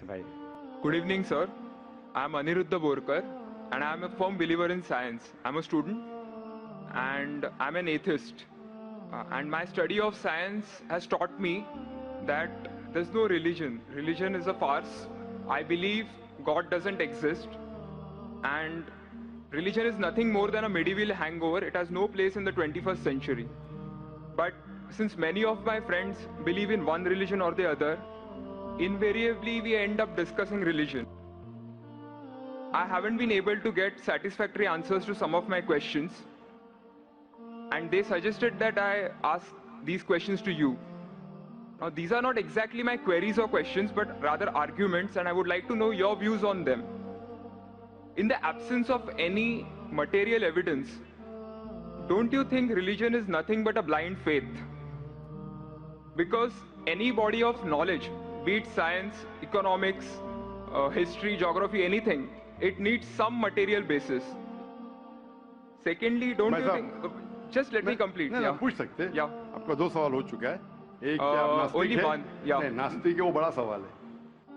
Yes भाई. Good evening, sir. I'm Aniruddha Borkar, and I'm a firm believer in science. I'm a student, and I'm an atheist. And my study of science has taught me that there's no religion. Religion is a farce. I believe God doesn't exist, and religion is nothing more than a medieval hangover. It has no place in the 21st century. But since many of my friends believe in one religion or the other, invariably we end up discussing religion. I haven't been able to get satisfactory answers to some of my questions, and they suggested that I ask these questions to you. Now, these are not exactly my queries or questions, but rather arguments, and I would like to know your views on them. In the absence of any material evidence, don't you think religion is nothing but a blind faith? Because any body of knowledge, be it science, economics, history, geography, anything, it needs some material basis. Secondly, don't you think... Just let me complete. नहीं, पूछ सकते हैं. आपका 2 सवाल हो चुका है. एक क्या आप नास्तिक है? नहीं, नास्तिक है, वो बड़ा सवाल है.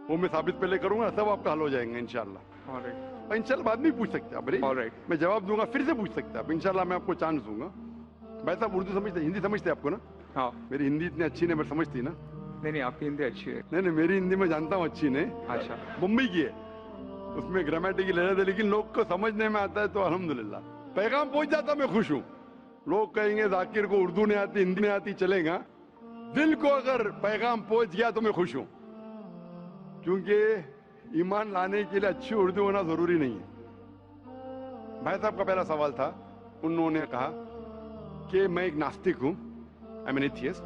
वो मैं साबित पहले करूंगा, तब आपका हल हो जाएगा इंशाल्लाह. और इंशाल्लाह बाद में पूछ सकते हैं आप. मैं जवाब दूंगा, फिर से पूछ सकते हैं आप. इंशाल्लाह मैं आपको चांस दूंगा. भाई साहब उर्दू समझते, हिंदी समझते आपको ना? हाँ. मेरी हिंदी इतनी अच्छी नहीं, मैं समझती ना. नहीं, आपकी हिंदी अच्छी है. नहीं, मेरी हिंदी मैं जानता हूँ अच्छी नहीं. अच्छा. मुंबई की है, उसमें ग्रामेटिकल एरर है, लेकिन लोग को समझने में आता है तो अल्हम्दुलिल्लाह. पैगाम पहुंच जाता, मैं खुश हूँ. लोग कहेंगे जाकिर को उर्दू नहीं आती, हिंदी नहीं आती, चलेगा. दिल को अगर पैगाम पहुंच गया तो मैं खुश हूँ, क्योंकि ईमान लाने के लिए अच्छी उर्दू होना जरूरी नहीं है. भाई साहब का पहला सवाल था, उन्होंने कहा कि मैं एक नास्तिक हूँ, आई एम एन एथियस्ट,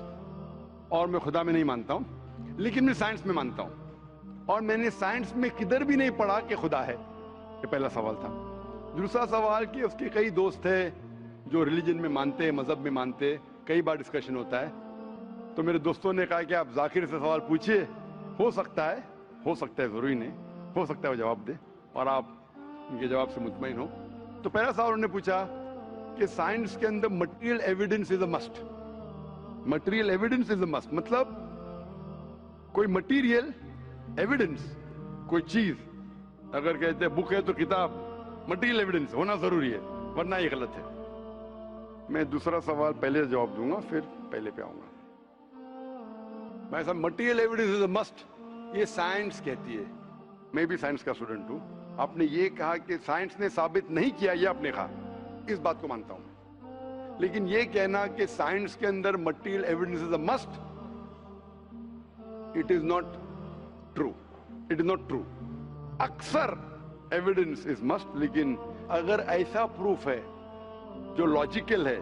और मैं खुदा में नहीं मानता हूँ, लेकिन मैं साइंस में मानता हूँ, और मैंने साइंस में किधर भी नहीं पढ़ा कि खुदा है. ये पहला सवाल था. दूसरा सवाल कि उसके कई दोस्त हैं जो रिलीजन में मानते हैं, मजहब में मानते हैं, कई बार डिस्कशन होता है. तो मेरे दोस्तों ने कहा कि आप जाकिर से सवाल पूछिए, हो सकता है जरूरी नहीं, हो सकता है वो जवाब दे और आप उनके जवाब से मुतमईन हो. तो पहला सवाल उन्होंने पूछा कि साइंस के अंदर material evidence is a must. Material evidence is a must मतलब कोई मटेरियल एविडेंस, कोई चीज अगर कहते हैं बुक है तो किताब, मटेरियल एविडेंस होना जरूरी है, वरना ये गलत है. मैं दूसरा सवाल पहले जवाब दूंगा, फिर पहले पे आऊंगा. मैं सब material evidence is a must, ये साइंस कहती है. मैं भी साइंस का स्टूडेंट हूं. आपने ये कहा कि साइंस ने साबित नहीं किया, ये आपने कहा, इस बात को मानता हूं. लेकिन ये कहना कि साइंस के अंदर material evidence is a must, it is not true. It is not true. अक्सर एविडेंस इज मस्ट, लेकिन अगर ऐसा प्रूफ है जो लॉजिकल है,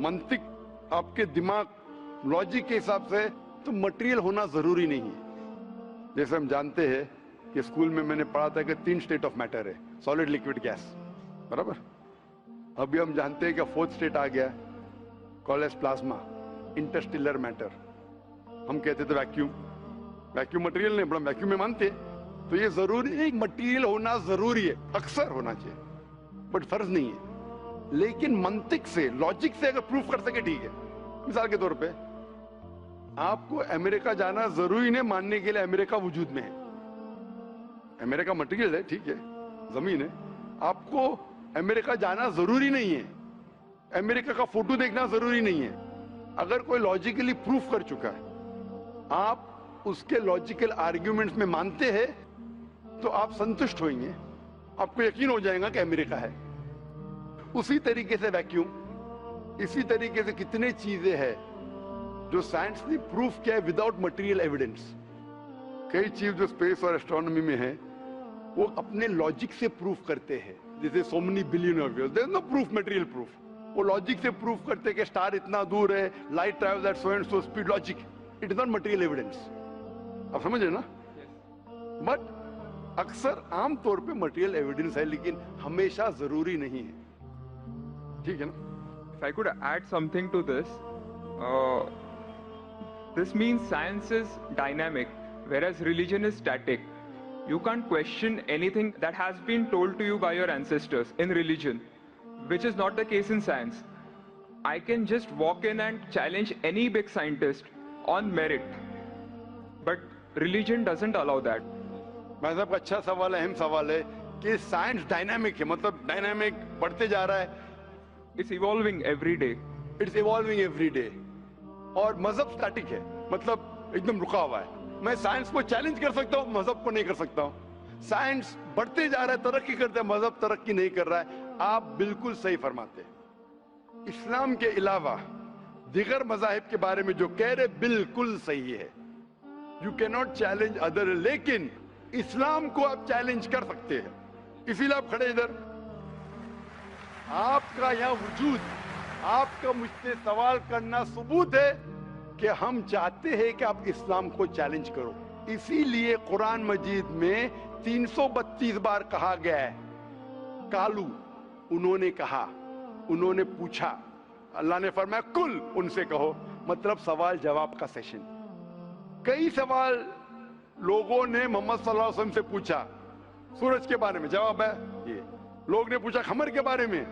मंतिक आपके दिमाग लॉजिक के हिसाब से, तो मटेरियल होना जरूरी नहीं है. जैसे हम जानते हैं कि स्कूल में मैंने पढ़ा था कि 3 स्टेट ऑफ मैटर है, सॉलिड, लिक्विड, गैस, बराबर. अभी हम जानते हैं कि 4th स्टेट आ गया, कॉलेज प्लाज्मा, इंटरस्टेलर मैटर. हम कहते थे वैक्यूम. वैक्यूम मटेरियल नहीं, बड़ा वैक्यूम में मानते. तो ये जरूरी नहीं, मटेरियल होना जरूरी है, अक्सर होना चाहिए, बट फर्ज नहीं है. लेकिन मंतिक से, लॉजिक से अगर प्रूफ कर सके ठीक है. मिसाल के तौर पे आपको अमेरिका जाना जरूरी नहीं मानने के लिए अमेरिका वजूद में है. अमेरिका मटेरियल है, ठीक है, जमीन है. आपको अमेरिका जाना जरूरी नहीं है, अमेरिका का फोटो देखना जरूरी नहीं है. अगर कोई लॉजिकली प्रूफ कर चुका है, आप उसके लॉजिकल आर्ग्यूमेंट्स में मानते हैं, तो आप संतुष्ट होंगे, आपको यकीन हो जाएगा कि अमेरिका है. उसी तरीके से वैक्यूम, इसी तरीके से कितने चीजें हैं जो साइंस ने प्रूफ किया है विदाउट मटेरियल एविडेंस. कई चीज जो स्पेस और एस्ट्रोनॉमी में है, वो अपने लॉजिक से प्रूफ करते हैं. जैसे so many billion of years, there is no proof, material proof. वो लॉजिक से प्रूफ करते हैं कि स्टार इतना दूर है, light travels at so and so speed. Logic, it is not material evidence. आप समझ रहे ना? बट अक्सर आमतौर पे मटेरियल एविडेंस है, लेकिन हमेशा जरूरी नहीं है. ठीक है ना? If I could add something to this, this means science is dynamic, whereas religion is static. You can't question anything that has been told to you by your ancestors in religion, which is not the case in science. I can just walk in and challenge any big scientist on merit, but religion doesn't allow that. भाई साहब का अच्छा सवाल है, अहम सवाल है कि साइंस डायनामिक है, मतलब डायनामिक बढ़ते जा रहा है, It's evolving every day. It's evolving every day. और मजहब स्टैटिक है, मतलब एकदम रुका हुआ है। मैं साइंस को चैलेंज कर सकता हूँ, मजहब को नहीं कर सकता हूँ। साइंस बढ़ते जा रहा है, तरक्की करता है, मजहब तरक्की नहीं कर रहा है। आप बिल्कुल सही फरमाते हैं। इस्लाम के अलावा दिगर मजाहिब के बारे में जो कह रहे बिल्कुल सही है। You can not challenge other, लेकिन इस्लाम को आप चैलेंज कर सकते हैं। इसीलिए आप खड़े इधर, आपका यहाँ वजूद, आपका मुझसे सवाल करना सबूत है कि हम चाहते हैं कि आप इस्लाम को चैलेंज करो। इसीलिए कुरान मजीद में 332 बार कहा गया है कालू, उन्होंने कहा, उन्होंने पूछा। अल्लाह ने फरमाया कुल, उनसे कहो, मतलब सवाल जवाब का सेशन। कई सवाल लोगों ने मोहम्मद सल्लल्लाहु अलैहि वसल्लम से पूछा, सूरज के बारे में जवाब है ये। लोग ने पूछा खमर के बारे में,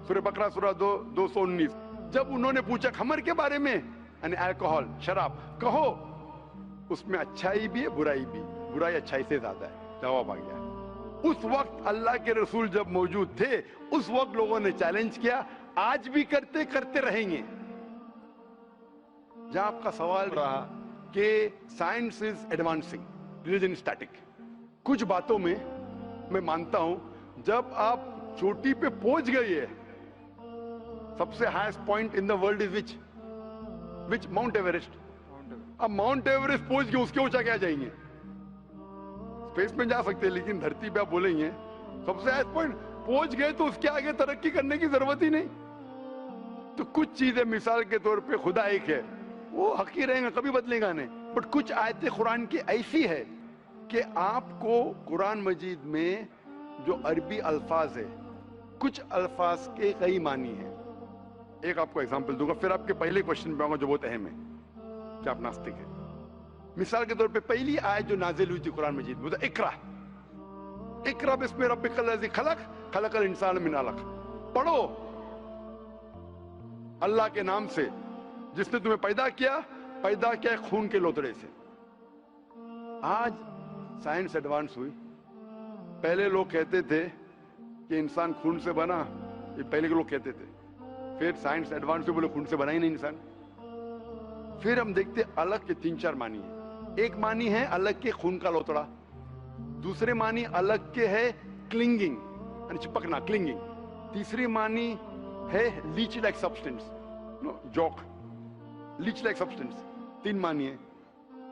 सूरह बकरा सूरह 219। जब उन्होंने पूछा खमर के बारे में, यानी अल्कोहल, शराब, कहो उसमें अच्छाई भी है बुराई भी, बुराई अच्छाई से ज्यादा है, जवाब आ गया। उस वक्त अल्लाह के रसूल जब मौजूद थे, उस वक्त लोगों ने चैलेंज किया, आज भी करते रहेंगे। जहां आपका सवाल रहा कि science is advancing, religion static, कुछ बातों में मैं मानता हूं, जब आप चोटी पे पहुंच गए है, सबसे highest point in the world is which mount Everest. अब माउंट एवरेस्ट पहुंच गए, उसके ऊंचा क्या जाएंगे? स्पेस में जा सकते हैं, लेकिन धरती पे आप बोलेंगे सबसे हाईएस्ट पॉइंट पहुंच गए तो उसके आगे तरक्की करने की जरूरत ही नहीं। तो कुछ चीजें, मिसाल के तौर पे खुदा एक है, वो हक ही रहेगा, कभी बदलेगा नहीं। बट कुछ आयतें कुरान की ऐसी है कि आपको कुरान मजीद में जो अरबी अल्फाज है, कुछ अल्फाज के कई मानी है। एक आपको एग्जांपल दूंगा, फिर आपके पहले क्वेश्चन पे आऊंगा जो बहुत अहम है कि आप नास्तिक है। मिसाल के तौर पे पहली आयत जो नाजिल हुई थी कुरान मजीद में, इकरा इकरा बिस्मि रब्बिकल लज़ी खलक, खलकल इंसान मिन अलक। पढ़ो अल्लाह के नाम से जिसने तुम्हें पैदा किया खून के लोतड़े से। आज साइंस एडवांस हुई। पहले लोग कहते थे कि इंसान खून से बना, ये पहले के लोग कहते थे। फिर साइंस एडवांस हुई, बोले खून से बना ही नहीं इंसान। फिर हम देखते अलग के 3-4 मानी है। एक मानी है अलग के खून का लोतड़ा, दूसरे मानी अलग के है क्लिंगिंग, चिपकना, क्लिंगिंग। तीसरी मानी है लीच लाइक सब्सटेंस, जॉक, लीच लाइक सब्सटेंस। 3 मानी है।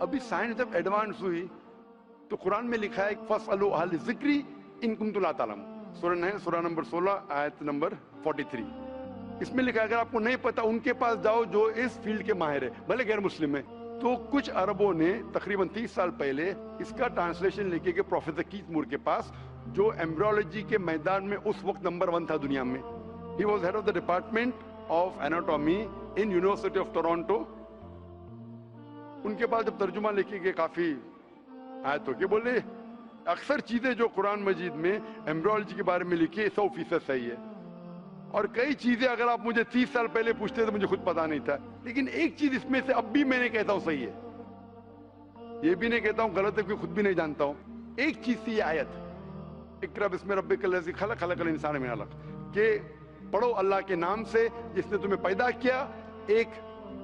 अभी साइंस जब एडवांस हुई तो कुरान में लिखा है फसअलू अहल ज़िक्री इन कुंतुम ला तालमून, सूरह नंबर 16 आयत नंबर 43। इसमें लिखा है अगर आपको नहीं पता उनके पास जाओ जो इस फील्ड के माहिर है, भले गैर मुस्लिम है। तो कुछ अरबों ने तकरीबन 30 साल पहले इसका ट्रांसलेशन लेके गए प्रोफेसर कीथ मूर के पास, जो एम्ब्रियोलॉजी के मैदान में उस वक्त नंबर 1 था दुनिया में। He was head of the department of anatomy in university of Toronto. उनके पास जब तर्जुमा लेके गए काफी आयतों के, बोले अक्सर चीजें जो कुरान मजीद में एम्ब्रियोलॉजी के बारे में लिखी 100% सही है, और कई चीजें अगर आप मुझे 30 साल पहले पूछते तो मुझे खुद पता नहीं था, लेकिन एक चीज इसमें से अब भी मैंने कहता हूं सही है, ये भी नहीं कहता हूं गलत है क्योंकि खुद भी नहीं जानता हूं। एक चीज थी ये आयत इकरा बिस्मि रब्बिकल लज़ी खलक, खलकल इंसान मिन अलक, के पढ़ो अल्लाह के नाम से जिसने तुम्हें पैदा किया एक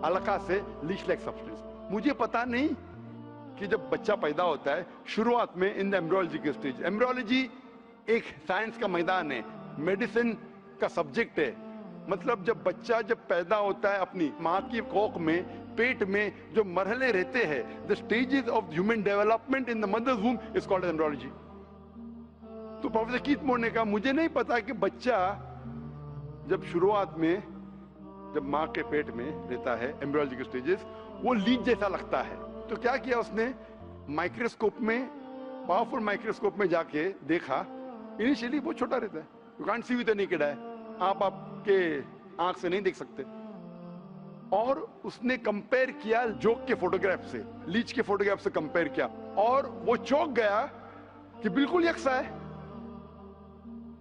अलका से, लीच लाइक सब्सटेंस। मुझे पता नहीं कि जब बच्चा पैदा होता है शुरुआत में इन द एम्ब्रियोलॉजी के स्टेज, एम्ब्रियोलॉजी एक साइंस का मैदान है, मेडिसिन का सब्जेक्ट है। मतलब जब बच्चा जब पैदा होता है अपनी माँ की कोख में, पेट में जो मरहले रहते हैं, the stages of human development in the mother's womb is called embryology. तो प्रोफेसर कीथ मूर ने कहा मुझे नहीं पता कि बच्चा जब शुरुआत में जब माँ के पेट में रहता है, एम्ब्रियोलॉजी के स्टेजेस, वो लीच जैसा लगता है। तो क्या किया उसने, माइक्रोस्कोप में, पावरफुल माइक्रोस्कोप में जाके देखा, इनिशियली बहुत छोटा रहता है, you can't see with the naked eye, आप आपके आंख से नहीं देख सकते। और उसने कंपेयर किया जोक के फोटोग्राफ से, लीच के फोटोग्राफ से कंपेयर किया, और वो चौंक गया कि बिल्कुल यकसा है।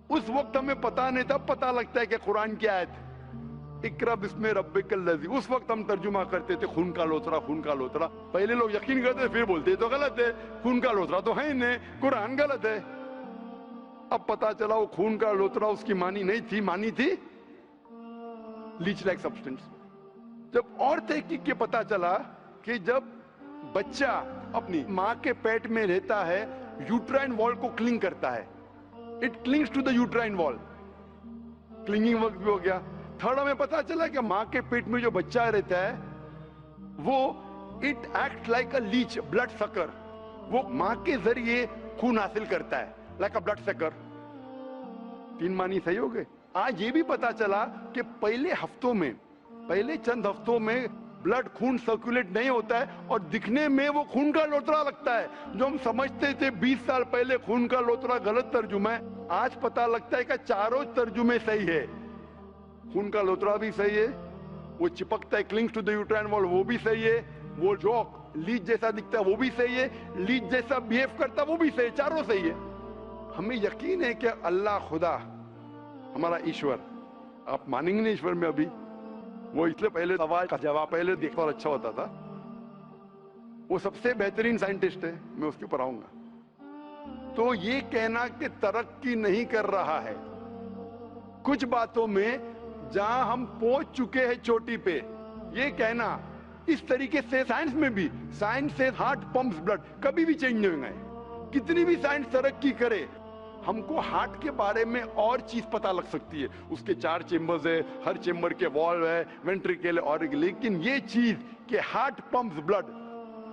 उस वक्त हमें पता नहीं था, पता लगता है कि कुरान की आयत اقرا بسم ربک الذی. اس وقت ہم ترجمہ کرتے تھے خون کا لوترا، خون کا لوترا. پہلے لوگ یقین کرتے تھے، پھر بولتے تو غلط ہے، خون کا لوترا تو ہے ہی نہیں، قرآن غلط ہے. اب پتا چلا وہ خون کا لوترا اس کی معنی نہیں تھی، معنی تھی لیچ لائک سبسٹنس. جب اور تحقیق کے پتا چلا کہ جب بچہ اپنی ماں کے پیٹ میں رہتا ہے یوٹرائن وال کو کلنگ کرتا ہے، اٹ کلنگز ٹو دا یوٹرائن وال. کلنگنگ وقت بھی ہو گیا. تھرڈ ہمیں پتا چلا کہ ماں کے پیٹ میں جو بچہ رہتا ہے وہ it act like a leech, blood sucker. وہ ماں کے ذریعے خون حاصل کرتا ہے، لائک اے بلڈ سکر. 3 معنی صحیح ہو گئے. آج یہ بھی پتا چلا کہ پہلے چند ہفتوں میں بلڈ خون سرکولیٹ نہیں ہوتا ہے اور دکھنے میں وہ خون کا لوترا لگتا ہے. جو ہم سمجھتے تھے 20 سال پہلے خون کا لوترا غلط ترجمہ ہے، آج پتا لگتا ہے کہ چاروں ترجمے صحیح ہے. خون کا لوترا بھی صحیح ہے، وہ چپکتا ہے کلنگز ٹو دی یوٹرائن وال وہ بھی صحیح ہے، وہ جو لیچ جیسا دکھتا ہے وہ بھی صحیح ہے، لیچ جیسا بیہیو کرتا ہے وہ بھی صحیح ہے، چاروں صحیح ہے. ہمیں یقین ہے کہ اللہ خدا ہمارا ایشور، آپ مانیں گے نہیں ایشور میں ابھی، وہ اس لیے پہلے سوال کا جواب پہلے دیکھتا اور اچھا ہوتا تھا. وہ سب سے بہترین سائنٹسٹ ہے، میں اس کے اوپر آؤں گا. تو یہ کہنا کہ ترقی نہیں کر رہا ہے کچھ باتوں میں جہاں ہم پہنچ چکے ہیں چوٹی پہ، یہ کہنا اس طریقے سے سائنس میں بھی، سائنس سے ہارٹ پمپس بلڈ، کبھی بھی چینج نہیں ہوگا. کتنی بھی سائنس ترقی کرے ہم کو ہارٹ کے بارے میں اور چیز پتا لگ سکتی ہے، اس کے 4 چیمبرز ہے، ہر چیمبر کے والو ہے، وینٹریکل اور، لیکن یہ چیز کہ ہارٹ پمپس بلڈ،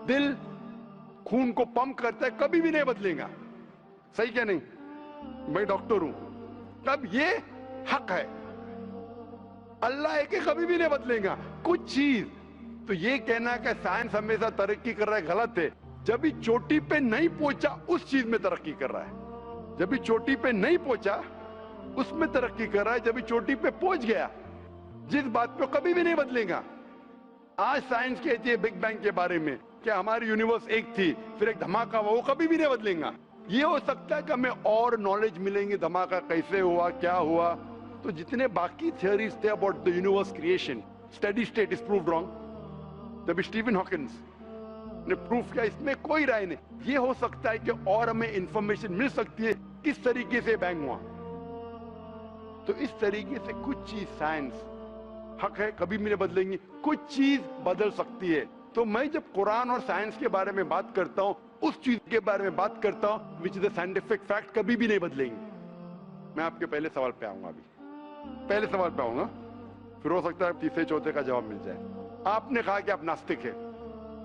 دل خون کو پمپ کرتا ہے، کبھی بھی نہیں بدلے گا. صحیح کیا نہیں؟ میں ڈاکٹر ہوں. تب یہ حق ہے، اللہ ہے کہ کبھی بھی نہیں بدلے گا کچھ چیز. تو یہ کہنا کہ سائنس ہمیشہ ترقی کر رہا ہے غلط ہے. جب بھی چوٹی پہ نہیں پہنچا اس چیز میں ترقی کر رہا ہے. جب بھی چوٹی پہ نہیں پہنچا اس میں ترقی کر رہا ہے. جب بھی چوٹی پہ پہنچ گیا جس بات پہ کبھی بھی نہیں بدلے گا. آج سائنس کہتی ہے بگ بینگ کے بارے میں کہ ہماری یونیورس ایک تھی پھر ایک دھماکہ ہوا، وہ کبھی بھی نہیں بدلیں گا. یہ ہو سکتا ہے کہ ہمیں اور نالج ملیں گے، دھماکہ کیسے ہوا، کیا ہوا. تو جتنے باقی تھیوریز تھے about the universe creation, steady state is proved wrong. جب اسٹیون ہاکنس نے پروف کیا اس میں کوئی رائے نہیں. یہ ہو سکتا ہے کہ اور ہمیں انفارمیشن مل سکتی ہے کس طریقے سے بینگ ہوا. تو اس طریقے سے کچھ چیز سائنس حق ہے کبھی بھی نہیں بدلیں گی، کچھ چیز بدل سکتی ہے. تو میں جب قرآن اور سائنس کے بارے میں بات کرتا ہوں اس چیز کے بارے میں بات کرتا ہوں which is a scientific fact، کبھی بھی نہیں بدلیں گی. میں آپ کے پہلے سوال پہ آؤں گا، ابھی پہلے سوال پہ آؤں گا، پھر ہو سکتا ہے تیسرے چوتھے کا جواب مل جائے. آپ نے کہا کہ آپ ناستک ہے،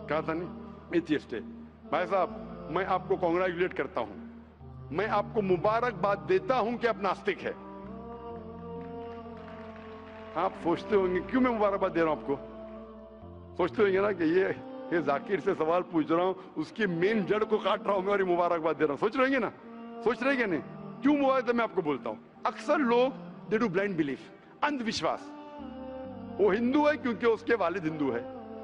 کہا تھا نہیں، ایتھیسٹ ہے. بھائی صاحب میں آپ کو کانگریچولیٹ کرتا ہوں، میں آپ کو مبارکباد دیتا ہوں کہ آپ ناستک ہے. آپ سوچتے ہوں گے کیوں میں مبارکباد دے رہا ہوں آپ کو؟ سوچتے ہوں گے نا کہ یہ ذاکر سے سوال پوچھ رہا ہوں، اس کی مین جڑ کو کاٹ رہا ہوں میں اور یہ مبارکباد دے رہا ہوں. سوچ رہے ہیں نا، سوچ رہے ہیں کہ نہیں؟ کیوں مبارک میں آپ کو بولتا ہوں. اکثر لوگ دے ڈو بلائنڈ بلیف، اندھ وشواس. وہ ہندو ہے کیونکہ اس کے والد ہندو ہے،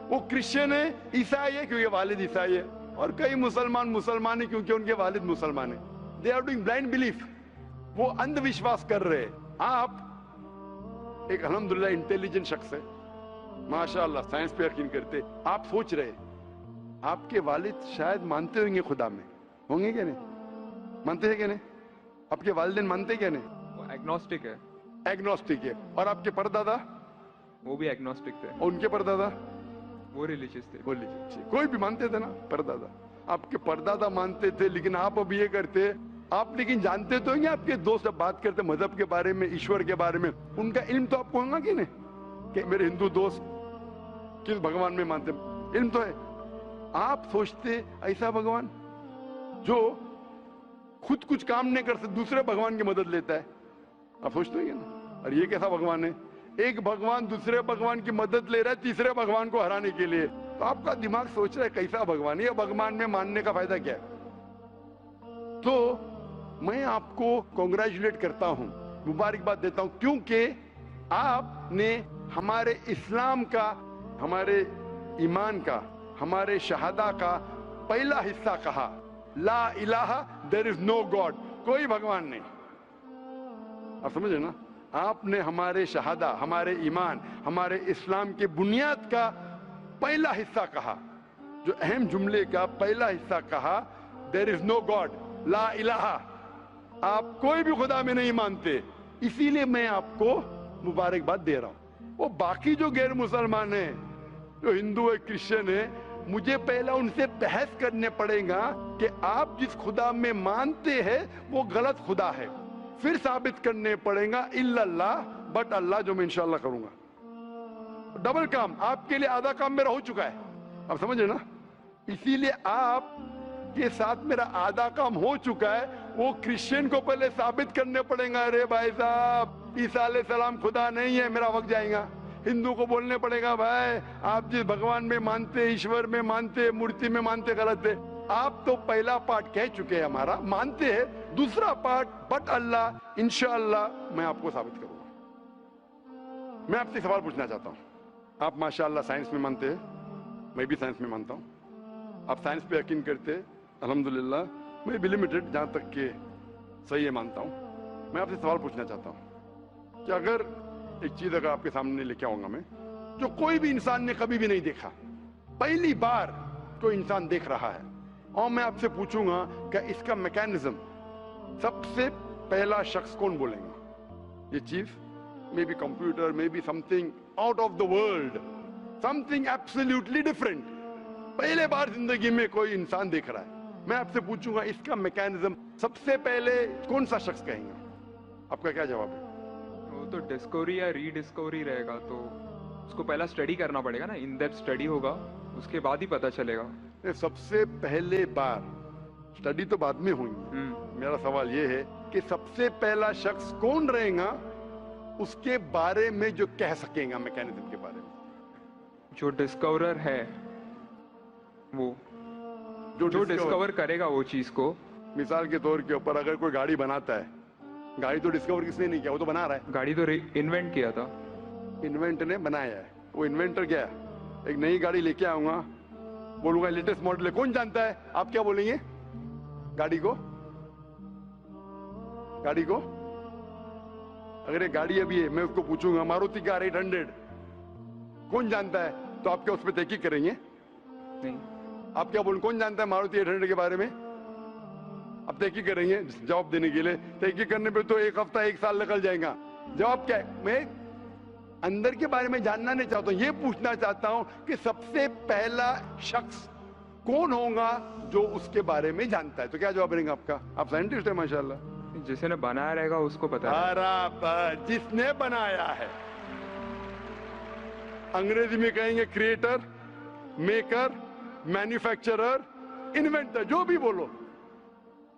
وہ کرسچن ہے، عیسائی ہے کیونکہ والد عیسائی ہے، اور کئی مسلمان ہیں کیونکہ ان کے والد مسلمان ہیں. They are doing blind belief, وہ اندھ وشواس کر رہے. آپ ایک الحمدللہ انٹیلیجنٹ شخص ہے، ماشاءاللہ سائنس پہ یقین کرتے. آپ سوچ رہے آپ کے والد شاید مانتے ہوں گے خدا میں، ہوں گے کیا نہیں؟ مانتے ہیں کیا نہیں؟ آپ کے والدین مانتے کیا نہیں؟ وہ ایگنوسٹک ہے. ایگنوسٹک ہے. اور آپ کے پردادا؟ وہ بھی ایگنوسٹک تھے. اور ان کے پردادا؟ وہ ریلیجیس تھے. کوئی بھی مانتے تھے نا پردادا. آپ کے پردادا مانتے تھے، لیکن آپ اب یہ کرتے. آپ لیکن جانتے تو ہیں گے، آپ کے دوست جب بات کرتے مذہب کے بارے میں، ایشور کے بارے میں، ان کا علم تو آپ کو ہوگا کہ نہیں کہ میرے ہندو دوست کس بھگوان میں مانتے؟ علم تو ہے. آپ سوچتے ایسا بھگوان جو خود کچھ کام نہیں کر سکتے، دوسرے بھگوان کی مدد لیتا ہے. آپ سوچتے ہیں نا، اور یہ کیسا بھگوان ہے؟ ایک بھگوان دوسرے بھگوان کی مدد لے رہا ہے تیسرے بھگوان کو ہرانے کے لیے. تو آپ کا دماغ سوچ رہا ہے کیسا بھگوان ہے، یہ بھگوان میں ماننے کا فائدہ کیا ہے؟ تو میں آپ کو کانگریچولیٹ کرتا ہوں، مبارکباد دیتا ہوں، کیونکہ آپ نے ہمارے اسلام کا، ہمارے ایمان کا، ہمارے شہادہ کا پہلا حصہ کہا، لا الہ، دیر از نو گاڈ، کوئی بھگوان نہیں. آپ سمجھے نا؟ आपने हमारे शहादा, हमारे ईमान, हमारे इस्लाम के बुनियाद का पहला हिस्सा कहा, जो अहम जुमले का पहला हिस्सा कहा, देयर इज नो गॉड, ला इलाहा, आप कोई भी खुदा में नहीं मानते, इसीलिए मैं आपको मुबारकबाद दे रहा हूं। वो बाकी जो गैर मुसलमान है, जो हिंदू है, क्रिश्चियन है, मुझे पहला उनसे बहस करने पड़ेगा कि आप जिस खुदा में मानते हैं वो गलत खुदा है, फिर साबित करने पड़ेगा इल्लल्लाह, बट अल्लाह, जो मैं इंशाल्लाह करूंगा। डबल काम, आपके लिए आधा काम मेरा हो चुका है, आप समझ रहे ना? इसीलिए आप के साथ मेरा आधा काम हो चुका है, वो क्रिश्चियन को पहले साबित करने पड़ेगा, अरे भाई साहब ईसा अलैहिस्सलाम खुदा नहीं है, मेरा वक्त जाएगा। हिंदू को बोलने पड़ेगा, भाई आप जिस भगवान में मानते, ईश्वर में मानते, मूर्ति में मानते, गलत है। आप तो पहला पार्ट कह चुके हैं हमारा, मानते हैं, दूसरा पार्ट बट अल्लाह, इंशाअल्लाह मैं आपको साबित करूंगा। मैं आपसे सवाल पूछना चाहता हूं, आप माशाअल्लाह साइंस में मानते हैं, मैं भी साइंस में मानता हूं, आप साइंस पे यकीन करते हैं, अल्हम्दुलिल्लाह, मैं भी लिमिटेड जहां तक के सही है मानता हूं। मैं आपसे सवाल पूछना चाहता हूं कि अगर एक चीज अगर आपके सामने लेके आऊंगा मैं, जो कोई भी इंसान ने कभी भी नहीं देखा, पहली बार कोई इंसान देख रहा है, और मैं आपसे पूछूंगा कि इसका मैकेनिज्म, सबसे पहला शख्स कौन बोलेगा? ये चीज may be computer, may be something out of the world, something absolutely different, पहले बार जिंदगी में कोई इंसान देख रहा है। मैं आपसे पूछूंगा इसका मैकेनिज्म सबसे पहले कौन सा शख्स कहेगा? आपका क्या जवाब है? वो तो डिस्कवरी या रीडिस्कवरी रहेगा, तो उसको पहला स्टडी करना पड़ेगा ना, इन डेप्थ स्टडी होगा, उसके बाद ही पता चलेगा। सबसे पहले बार, स्टडी तो बाद में हुई, मेरा सवाल ये है कि सबसे पहला शख्स कौन रहेगा उसके बारे में जो कह सकेगा, मैकेनिज्म के बारे में? जो डिस्कवरर है, वो जो डिस्कवर करेगा वो चीज को। मिसाल के तौर के ऊपर अगर कोई गाड़ी बनाता है, गाड़ी तो डिस्कवर किसने नहीं किया, वो तो बना रहा है। गाड़ी तो इन्वेंट किया था, इन्वेंट ने बनाया है, वो इन्वेंटर क्या है? एक नई गाड़ी लेके आऊंगा, बोलूंगा लेटेस्ट मॉडल है, कौन जानता है? आप क्या बोलेंगे? गाड़ी को, गाड़ी को अगर ये गाड़ी अभी है, मैं उसको पूछूंगा मारुति कार 800 कौन जानता है, तो आप क्या उस पर तहकीक करेंगे? नहीं। आप क्या बोलेंगे, कौन जानता है मारुति 800 के बारे में? आप तहकीक करेंगे जवाब देने के लिए, तहकीक करने पे तो एक हफ्ता, एक साल निकल जाएगा। जवाब क्या है? मैं अंदर के बारे में जानना नहीं चाहता हूं, ये पूछना चाहता हूं कि सबसे पहला शख्स कौन होगा जो उसके बारे में जानता है। तो क्या जवाब रहेगा आपका? आप साइंटिस्ट है माशाल्लाह। जिसने बनाया रहेगा उसको पता है। बराबर, जिसने बनाया है। अंग्रेजी में कहेंगे क्रिएटर, मेकर, मैन्युफैक्चरर, इन्वेंटर, जो भी बोलो,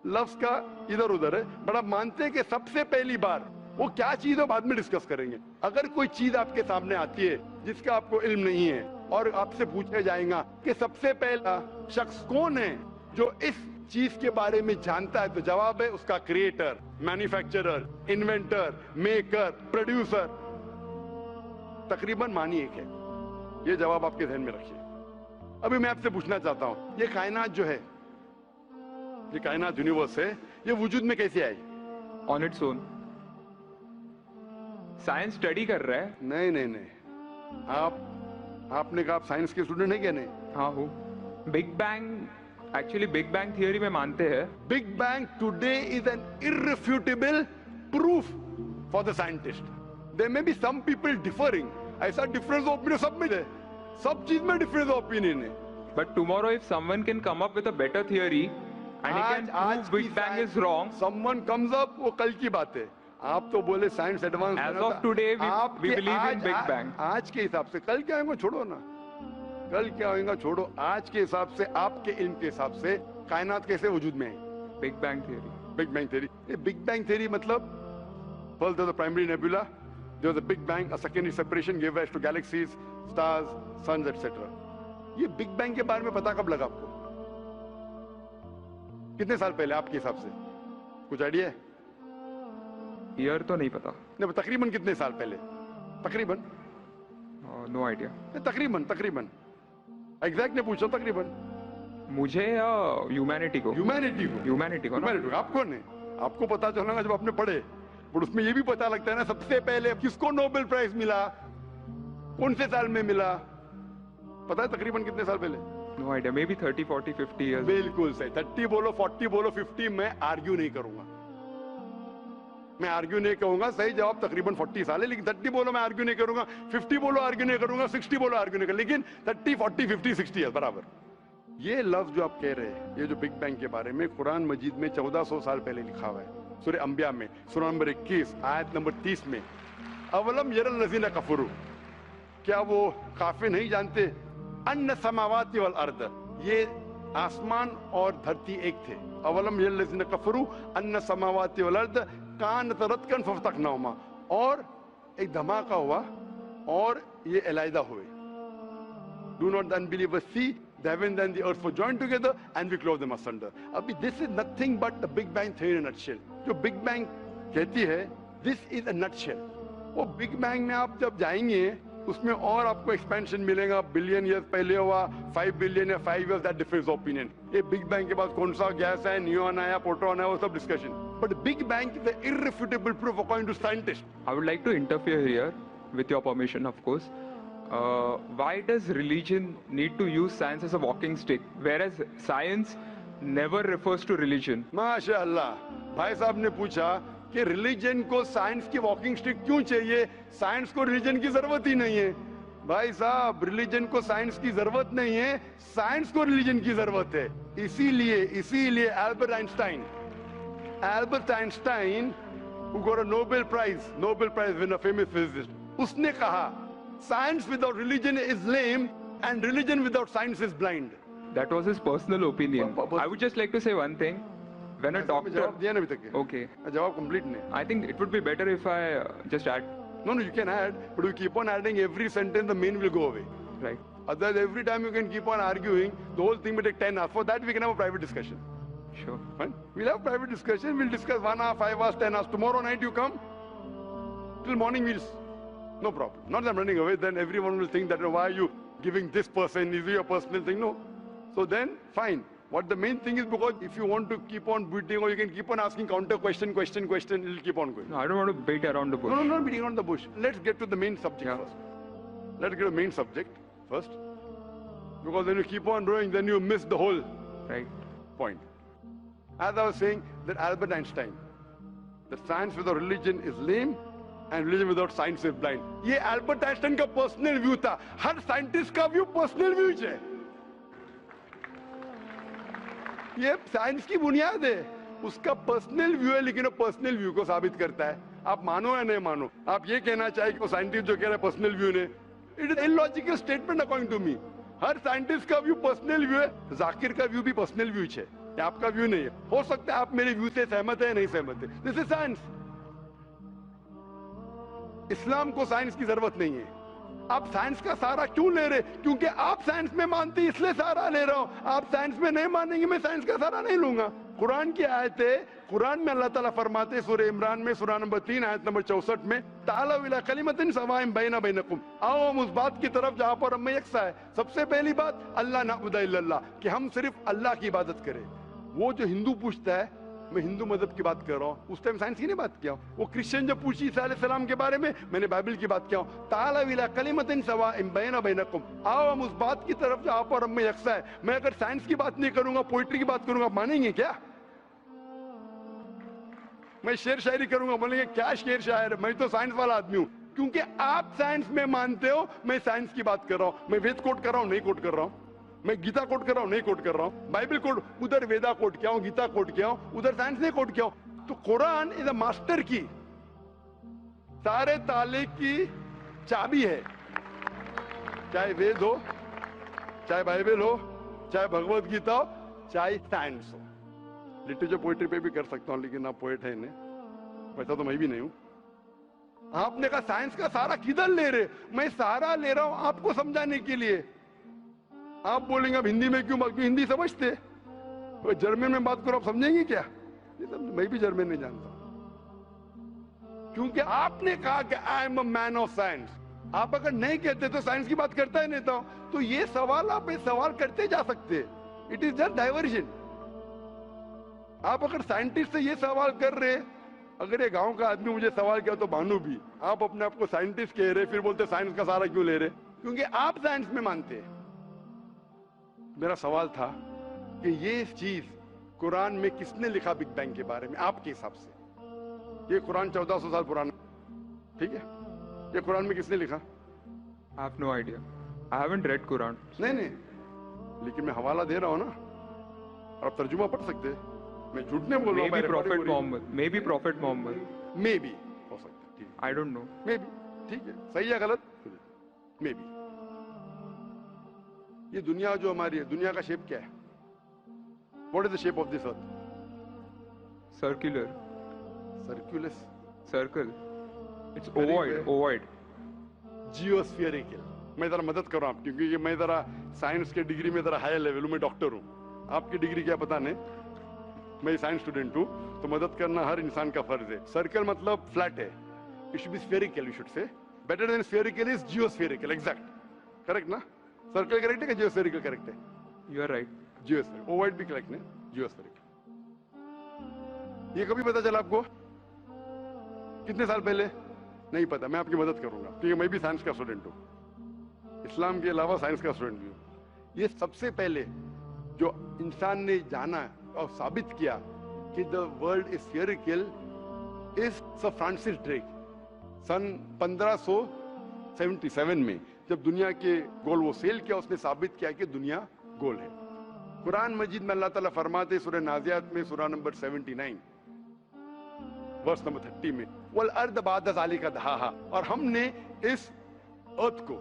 लफ्ज का इधर उधर है, बड़ा मानते हैं कि सबसे पहली बार वो क्या चीज है बाद में डिस्कस करेंगे। अगर कोई चीज आपके सामने आती है जिसका आपको इल्म नहीं है और आपसे पूछा जाएगा कि सबसे पहला शख्स कौन है जो इस चीज के बारे में जानता है, तो जवाब है उसका creator, manufacturer, inventor, maker, producer. तकरीबन मानी एक है। ये जवाब आपके ध्यान में रखिए। अभी मैं आपसे पूछना चाहता हूं, ये कायनात जो है, ये कायनात यूनिवर्स है, ये वजूद में कैसे आई? On its own. Science study कर रहा है। नहीं नहीं नहीं, आपने कहा आप साइंस के स्टूडेंट है क्या? नहीं। हाँ हूँ। Big bang, actually big bang theory में मानते हैं। Big bang today is an irrefutable proof for the scientist. There may be some people differing, ऐसा डिफरेंस ऑफ ओपिनियन सब में है, सब चीज में डिफरेंस ऑफ ओपिनियन है। But tomorrow if someone can come up with a better theory and he can prove big bang is wrong, someone comes up, वो कल की बात है। आप तो बोले science advance, age of today we believe in big bang. आज के हिसाब से, कल क्या होगा छोड़ो ना, कल क्या होगा छोड़ो, आज के हिसाब से, आपके इल्म के हिसाब से कायनात कैसे वजूद में है? Big bang theory. Big bang theory. ये बिग बैंग थियरी मतलब first the primary nebula, there was a big bang, a secondary separation gave rise to galaxies, stars, suns, etc. ये बिग बैंग के बारे में पता कब लगा आपको? कितने साल पहले आपके हिसाब से? कुछ आइडिया है? ईयर तो नहीं पता। नहीं, तकरीबन कितने साल पहले? तकरीबन? No idea. तकरीबन एग्जैक्ट ने पूछा, तकरीबन। मुझे या ह्यूमैनिटी को? ह्यूमैनिटी को ना? आपको नहीं, आपको पता चलेगा जब आपने पढ़े। बट उसमें ये भी पता लगता है ना सबसे पहले किसको नोबेल प्राइज मिला, कौन से साल में मिला, पता है तकरीबन कितने साल पहले? No idea. Maybe 30, 40, 50 years. बिल्कुल सही. 30 बोलो, 40 बोलो, 50, मैं आर्ग्यू नहीं करूंगा. मैं आर्ग्यू नहीं कहूंगा. सही जवाब तकरीबन 40 साल है, लेकिन 30 बोलो मैं आर्ग्यू नहीं करूंगा, 50 बोलो आर्ग्यू नहीं करूंगा, 60 बोलो आर्ग्यू नहीं करूंगा, लेकिन 30, 40, 50, 60 है बराबर. ये लफ्ज जो आप कह रहे हैं, ये जो बिग बैंग के बारे में कुरान मजीद में 1400 साल पहले लिखा हुआ है. सूरह अंबिया में सूरह नंबर 21 आयत नंबर 30 में, अवलम यरल लज़ीना कफरू, क्या वो काफिर नहीं जानते, अन्ना समावाति वल अर्द, ये आसमान और धरती एक थे. अवलम यरल लज़ीना कफरू अन्ना समावाति वल अर्द कानत रतकन फफ्तकनाहुमा, और एक धमाका हुआ और ये अलहदा हुए. Do not the unbelievers see the heavens and the earth were joined together and we clove them asunder. अभी this is nothing but the Big Bang theory in a nutshell. जो Big Bang कहती है, this is a nutshell. वो Big Bang में आप जब जाएंगे उसमें और आपको एक्सपेंशन मिलेगा. बिलियन ईयर्स पहले हुआ, 5 बिलियन या 5 years, that differs opinion. ये बिग बैंग के बाद कौन सा गैस है, न्यूट्रॉन आया, प्रोटॉन आया, वो सब discussion. But big bang is the irrefutable proof according to scientists. I would like to interfere here, with your permission, of course. Why does religion need to use science as a walking stick, whereas science never refers to religion? माशाअल्लाह, भाई साहब ने पूछा कि religion को science की walking stick क्यों चाहिए, साइंस को रिलीजन की जरूरत ही नहीं है. भाई साहब, रिलीजन को साइंस की जरूरत नहीं है, साइंस को रिलीजन की जरूरत है. इसीलिए Albert Einstein who got a Nobel Prize winner, famous physicist, उसने कहा science without religion is lame and religion without science is blind. That was his personal opinion. I would just like to say one thing. When a doctor... जवाब दिया ना अभी तक. Okay. जवाब complete नहीं. I think it would be better if I just add. No, you can add, but you keep on adding every sentence, the main will go away. Right. Otherwise, every time you can keep on arguing, the whole thing will take 10 hours. For that, we can have a private discussion. Sure. Fine? We'll have private discussion. We'll discuss 1 hour, 5 hours, 10 hours. Tomorrow night you come. Till morning no problem. Not that I'm running away. Then everyone will think that why are you giving this person? Is it your personal thing? No. So then, fine. What the main thing is, because if you want to keep on beating, or you can keep on asking counter question, it'll keep on going. No, I don't want to beat around the bush. No, not beating around the bush. Let's get to the main subject first. Let's get to the main subject first. Because when you keep on doing, then you miss the whole point. As I was saying, that Albert Einstein, that science without religion is lame and religion without science is blind. ये Albert Einstein का personal view था. हर scientist का view personal view है. ये science की बुनियाद है. उसका पर्सनल व्यू है, लेकिन वो पर्सनल व्यू को साबित करता है. आप मानो या नहीं मानो, आप ये कहना चाहे कि वो साइंटिस्ट जो कह रहे हैं पर्सनल व्यू ने, it is illogical statement according to me. हर साइंटिस्ट का व्यू पर्सनल व्यू है. जाकिर का व्यू भी पर्सनल व्यू है, आपका व्यू नहीं है. हो सकता है आप मेरे व्यू से सहमत है, नहीं सहमत है. This is science. इस्लाम को साइंस की जरूरत नहीं है. आप साइंस का सहारा क्यों ले रहे? क्योंकि आप साइंस में मानते, इसलिए सहारा ले रहा हूं. आप साइंस में नहीं मानेंगे, मैं साइंस का सहारा नहीं लूंगा. कुरान की आयत है, कुरान में अल्लाह ताला फरमाते, सूरह इमरान में सूरह नंबर 3 आयत नंबर 64 में, तालू इला कलिमतिन सवाइन बैना बैनकुम, आओ हम उस बात की तरफ जहां पर हम यकसा है. सबसे पहली बात, अल्लाह नअबुदा इल्लल्लाह, कि हम सिर्फ अल्लाह की इबादत करें. वो जो हिंदू पूछता है, मैं हिंदू मजहब की बात कर रहा हूँ, उस टाइम साइंस की नहीं बात किया. वो क्रिश्चियन जब पूछी ईसा अलैहिस्सलाम के बारे में, मैंने बाइबल की बात किया. ताला इला कलिमतिन सवाइन बैना बैनकुम, आओ हम उस बात की तरफ जहां पर हम यकसा है. मैं अगर साइंस की बात नहीं करूंगा, पोइट्री की बात करूंगा, आप मानेंगे क्या? मैं शेर शायरी करूंगा, बोलेंगे क्या शेर शायर, मैं तो साइंस वाला आदमी हूं. क्योंकि आप साइंस में मानते हो, मैं साइंस की बात कर रहा हूं. मैं वेद कोट कर रहा हूं, नहीं कोट कर रहा हूं. मैं गीता कोट कर रहा हूं, नहीं कोट कर रहा हूं. बाइबल कोट, उधर वेदा कोट किया हूं, गीता कोट किया हूं, उधर साइंस नहीं कोट किया हूं. तो कुरान इज अ मास्टर की, सारे ताले की चाबी है. चाहे वेद हो, चाहे बाइबल हो, चाहे भगवत गीता हो, चाहे साइंस हो. लिटरेचर पोएट्री पे भी कर सकता हूं, लेकिन आप पोएट है नहीं, वैसा तो मैं भी नहीं हूं. आपने कहा साइंस का सहारा किधर ले रहे? मैं सहारा ले रहा हूं आपको समझाने के लिए. आप बोलेंगे अब हिंदी में क्यों? हिंदी समझते, तो जर्मन में बात करो, आप समझेंगे क्या? मैं भी जर्मन नहीं जानता. क्योंकि आपने कहा कि I am a man of science. आप अगर नहीं कहते तो साइंस की बात करता ही नहीं था. तो ये सवाल आप सवाल करते जा सकते. It is just diversion. आप अगर साइंटिस्ट से ये सवाल कर रहे अगर ये गांव का आदमी मुझे सवाल किया तो भानु भी, आप अपने आप को साइंटिस्ट कह रहे, फिर बोलते साइंस का सारा क्यों ले रहे? क्योंकि आप साइंस में मानते हैं। मेरा सवाल था कि ये चीज कुरान में किसने लिखा बिग बैंग के बारे में आपके हिसाब से? ये कुरान 1400 साल पुराना, ठीक है? ये कुरान में किसने लिखा? I have no idea. I haven't read Quran. नहीं नहीं, लेकिन मैं हवाला दे रहा हूं ना, और आप तर्जुमा पढ़ सकते हैं। मैं झूठ नहीं बोल रहा हूं। Maybe Prophet Muhammad. Maybe Prophet Muhammad. May be हो सकता है, ठीक है। I don't know. May be, ठीक है, सही है गलत? May be. ये दुनिया जो हमारी है, दुनिया का शेप क्या है? What is the shape of this earth? Circular. सर्कुलस, Circle. It's Very ovoid. well. Ovoid. जियोस्फियरिकल। मैं जरा मदद कर रहा हूं, क्योंकि मैं जरा साइंस के डिग्री में जरा हायर लेवल हूं, मैं डॉक्टर हूं। आपकी डिग्री क्या पता नहीं, मैं साइंस स्टूडेंट हूं, तो मदद करना हर इंसान का फर्ज है। सर्कल मतलब फ्लैट है, it should be spherical, you should say. Better than spherical is geospherical, exact, correct ना? सर्कल करेक्ट है कि जियोस्फेरिकल करेक्ट है? You are right. Geospherical, ovoid भी करेक्ट है, जियोस्फेरिकल। ये कभी पता चला आपको? कितने साल पहले? नहीं पता, मैं आपकी मदद करूंगा, क्योंकि मैं भी साइंस का स्टूडेंट हूं, इस्लाम के अलावा साइंस का स्टूडेंट भी हूं। ये सबसे पहले जो इंसान ने जाना और साबित किया कि the world is spherical is sir Francis Drake. सन 1577 में जब दुनिया के गोल वो सेल किया, उसने साबित किया कि दुनिया गोल है। कुरान मजीद में अल्लाह ताला फरमाते सूरह नाज़ियात में सूरह नंबर 79 वर्स नंबर 30 में, वल अर्द बाद ज़ालिका दहाहा, और हमने इस अर्थ को,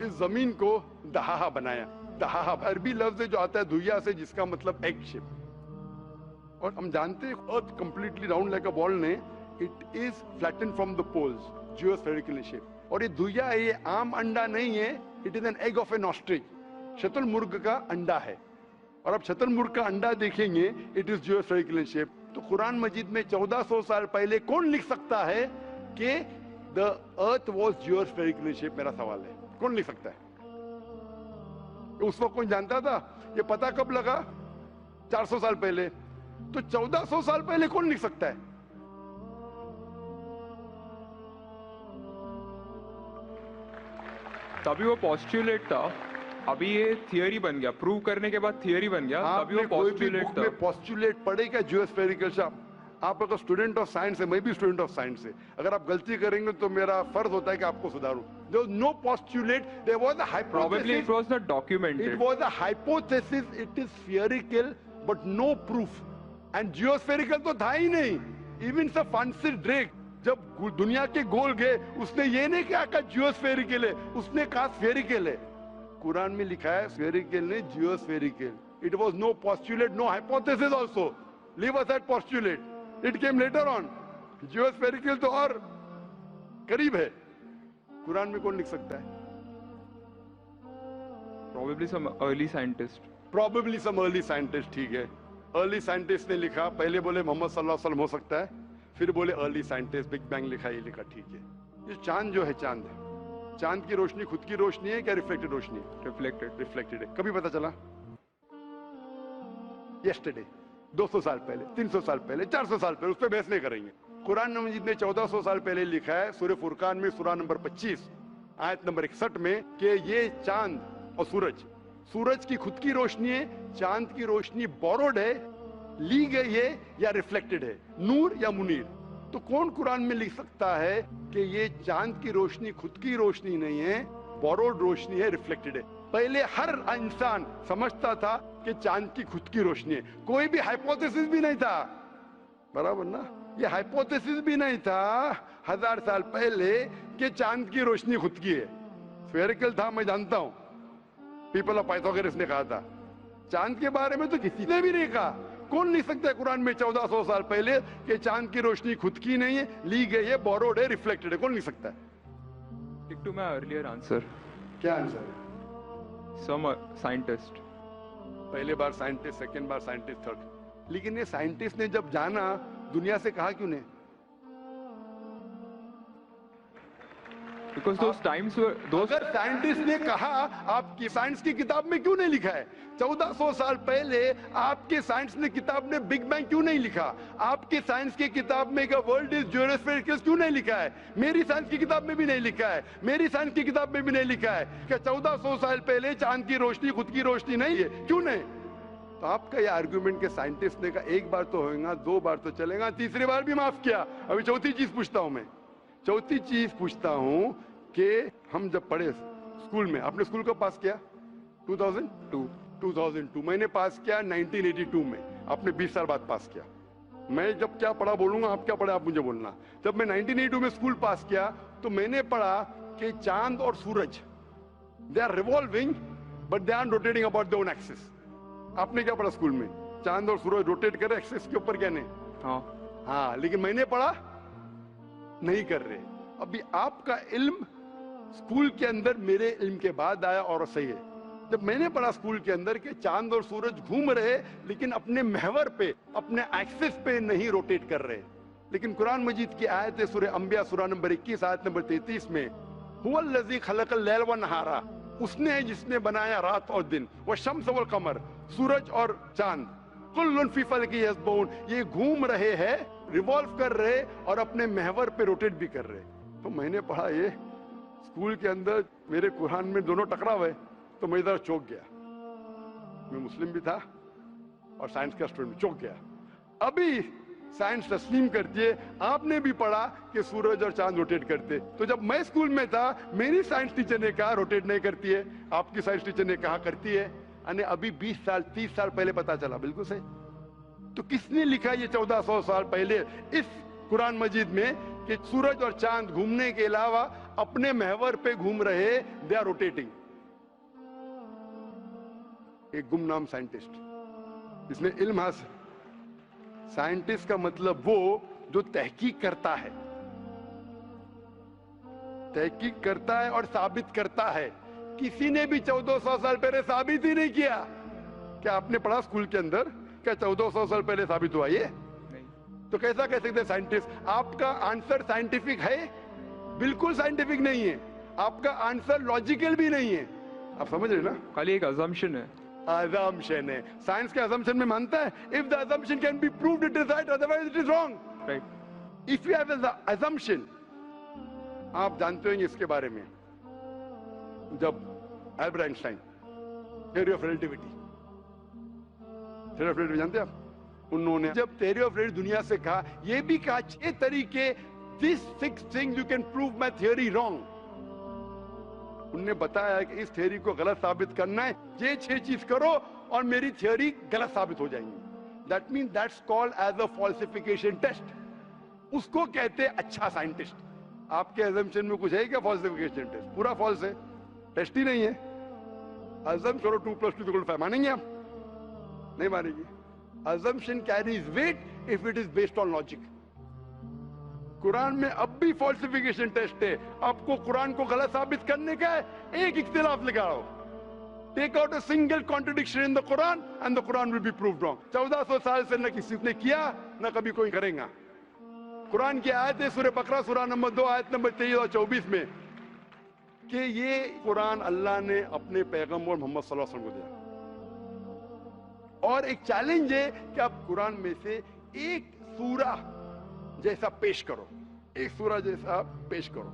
इस जमीन को दहाहा बनाया। दहाहा अरबी लफ्ज जो आता है धुइया से, जिसका मतलब एग शेप। और हम जानते हैं earth completely round like a ball ने, it is flattened from the poles, geospherical in shape. और ये धुइया है, ये आम अंडा नहीं है, it is an egg of an ostrich, शतुरमुर्ग का अंडा है। और अब शतुरमुर्ग का अंडा देखेंगे, it is geospherical in shape. तो कुरान मजीद में 1400 साल पहले कौन लिख सकता है कि the earth was geospherical in shape? मेरा सवाल है, कौन लिख सकता है? उस वक्त कौन जानता था? ये पता कब लगा? 400 साल पहले। तो 1400 साल पहले कौन लिख सकता है? तभी वो पोस्टुलेट था, अभी ये थियरी बन गया, प्रूव करने के बाद थियरी बन गया, तभी वो आपने कोई भी पोस्टुलेट बुक था। में पोस्टुलेट पढ़े क्या जियोस्फेरिकल शेप? आप अगर स्टूडेंट ऑफ साइंस है, मैं भी स्टूडेंट ऑफ साइंस है, अगर आप गलती करेंगे तो मेरा फर्ज होता है कि आपको सुधारूं। There was no postulate, there was a hypothesis. Probably it was not documented. It was a hypothesis, it is spherical but no proof. And geospherical तो था ही नहीं। Even Sir Francis Drake जब दुनिया के गोल गए, उसने ये नहीं कहा जियोस्फेरिकल है, उसने कहा स्फेरिकल है। कुरान में लिखा है स्फेरिकल नहीं, जियोस्फेरिकल। It was no postulate, no hypothesis also. Leave aside postulate. It came later on. जियोस्फेरिकल तो और करीब है। कुरान में कौन लिख सकता है? Probably some early scientist. Probably some early scientist, ठीक है। अर्ली साइंटिस्ट ने लिखा, पहले बोले मोहम्मद सल्लल्लाहु अलैहि वसल्लम हो सकता है, फिर बोले अर्ली साइंटिस्ट, बिग बैंग लिखा, ये लिखा, ठीक है। ये चांद जो है, चांद है, चांद की रोशनी खुद की रोशनी है क्या रिफ्लेक्टेड रोशनी है? Reflected. रिफ्लेक्टेड है। कभी पता चला? यस्टरडे, 200 साल पहले, 300 साल पहले, 400 साल पहले, उस पर बहस नहीं करेंगे। कुरान मजीद ने 1400 साल पहले लिखा है सूरह फुरकान में सूरह नंबर 25 आयत नंबर 61 में कि ये चांद और सूरज, सूरज की खुद की रोशनी है, चांद की रोशनी बोरोड है, ली गई है या रिफ्लेक्टेड है, नूर या मुनीर। तो कौन कुरान में लिख सकता है कि ये चांद की रोशनी खुद की रोशनी नहीं है, बोरोड रोशनी है, रिफ्लेक्टेड है? पहले हर इंसान समझता था कि चांद की खुद की रोशनी है, कोई भी हाइपोथेसिस भी नहीं था, बराबर ना? ये हाइपोथेसिस भी नहीं था 1000 साल पहले कि चांद की रोशनी खुद की है। स्फेरिकल था, मैं जानता हूं, पीपल ऑफ पाइथागोरस ने कहा था। चांद के बारे में तो किसी ने भी नहीं कहा। कौन लिख सकता है कुरान में 1400 साल पहले कि चांद की रोशनी खुद की नहीं है, ली गई है, बोरोड है, रिफ्लेक्टेड है? कौन लिख सकता है? Stick to my earlier answer. क्या आंसर है? Some scientist. पहले बार साइंटिस्ट, सेकेंड बार साइंटिस्ट, थर्ड। लेकिन ये साइंटिस्ट ने जब जाना, दुनिया से कहा क्यों नहीं? Because those times were those. अगर साइंटिस्ट ने कहा, आपकी साइंस की किताब में क्यों नहीं लिखा है? 1400 साल पहले आपके साइंस ने किताब में बिग बैंग क्यों नहीं लिखा? आपके साइंस की किताब में वर्ल्ड इज ज्योमेट्रिकल क्यों नहीं लिखा है? मेरी साइंस की किताब में भी नहीं लिखा है, मेरी साइंस की किताब में भी नहीं लिखा है कि 1400 साल पहले चांद की रोशनी खुद की रोशनी नहीं है, क्यों नहीं? तो आपका ये आर्गुमेंट के साइंटिस्ट ने कहा एक बार तो होगा, दो बार तो चलेगा, तीसरी बार भी माफ किया। अभी चौथी चीज पूछता हूं मैं, चौथी चीज पूछता हूं कि हम जब पढ़े स्कूल में, आपने स्कूल कब पास किया? 2002 मैंने पास किया 1982 में, आपने 20 साल बाद पास किया। मैं जब क्या पढ़ा बोलूंगा, आप क्या पढ़ा आप मुझे बोलना। जब मैं 1982 में स्कूल पास किया तो मैंने पढ़ा कि चांद और सूरज they are revolving but they are rotating about their own axis. आपने क्या पढ़ा स्कूल में? चांद और सूरज रोटेट कर रहे एक्सिस के ऊपर, क्या नहीं? हाँ, लेकिन मैंने पढ़ा नहीं कर रहे। अभी आपका इल्म स्कूल के अंदर मेरे इल्म के बाद आया और सही है। जब मैंने पढ़ा स्कूल के अंदर कि चांद और सूरज घूम रहे लेकिन अपने महवर पे, अपने एक्सिस पे नहीं रोटेट कर रहे। लेकिन कुरान मजीद की आयत है सूरह अंबिया सूरह नंबर 21 आयत नंबर 33 में, हुवल्लज़ी खलक़ल लैल व नहारा, उसने है जिसने बनाया रात और दिन, व शम्स वल कमर, सूरज और चांद, कुल्लुन फी फलकी यस्बहून, ये घूम रहे हैं, रिवॉल्व कर रहे और अपने महवर पे रोटेट भी कर रहे। तो मैंने पढ़ा ये स्कूल के अंदर, मेरे कुरान में दोनों टकरा हुए, तो मैं इधर चौंक गया। मैं मुस्लिम भी था और साइंस का स्टूडेंट, चौंक गया। अभी साइंस तस्लीम करती है, आपने भी पढ़ा कि सूरज और चांद रोटेट करते। तो जब मैं स्कूल में था मेरी साइंस टीचर ने कहा रोटेट नहीं करती है, आपकी साइंस टीचर ने कहा करती है। यानी अभी 20 साल 30 साल पहले पता चला, बिल्कुल सही। तो किसने लिखा ये 1400 साल पहले इस कुरान मजीद में कि सूरज और चांद घूमने के अलावा अपने महवर पे घूम रहे, दे आर रोटेटिंग? एक गुमनाम साइंटिस्ट जिसने इल्म हासिल। साइंटिस्ट का मतलब वो जो तहकीक करता है, तहकीक करता है और साबित करता है। किसी ने भी 1400 साल पहले साबित ही नहीं किया। क्या आपने पढ़ा स्कूल के अंदर क्या 1400 साल पहले साबित हुआ ये? तो कैसा कह सकते साइंटिस्ट? आपका आंसर साइंटिफिक है? बिल्कुल साइंटिफिक नहीं है। आपका आंसर लॉजिकल भी नहीं है। आप समझ रहे ना? खाली एक अजम्पशन है। assumption है। साइंस के assumption में मानता है if the assumption can be proved it is right, otherwise it is wrong. Right. If you have an assumption, आप जानते होंगे इसके बारे में, जब Albert Einstein theory of relativity, theory of relativity जानते हैं आप? उन्होंने जब थ्योरी ऑफ रिलेटिविटी दुनिया से कहा, ये भी कहा 6 तरीके, this 6 things you can prove my theory wrong. उन्होंने बताया कि इस थ्योरी को गलत साबित करना है, ये 6 चीज करो और मेरी थ्योरी गलत साबित हो जाएंगी। That mean that's called as a falsification test. उसको कहते हैं अच्छा साइंटिस्ट। आपके अजम्पशन में कुछ है क्या फॉल्सिफिकेशन टेस्ट? पूरा फॉल्स है, टेस्ट ही नहीं है। अजम करो 2 + 2 = 5, मानेंगे आप? नहीं मानेंगे। Assumption carries weight if it is based on logic. Quran में अब भी फॉल्सिफिकेशन टेस्ट है। आपको कुरान को गलत साबित करने का है, एक इख्तिलाफ लगाओ, take out a single contradiction in the Quran and the Quran will be proved wrong. 1400 साल से न किसी ने किया न कभी कोई करेगा। कुरान की आयत है सूरह बकरा सूरह नंबर 2 आयत नंबर 23 और 24 में कि ये कुरान अल्लाह ने अपने पैगंबर मोहम्मद सल्लल्लाहु अलैहि वसल्लम को दिया। और एक चैलेंज है कि आप कुरान में से एक सूरा जैसा पेश करो, एक सूरा जैसा पेश करो।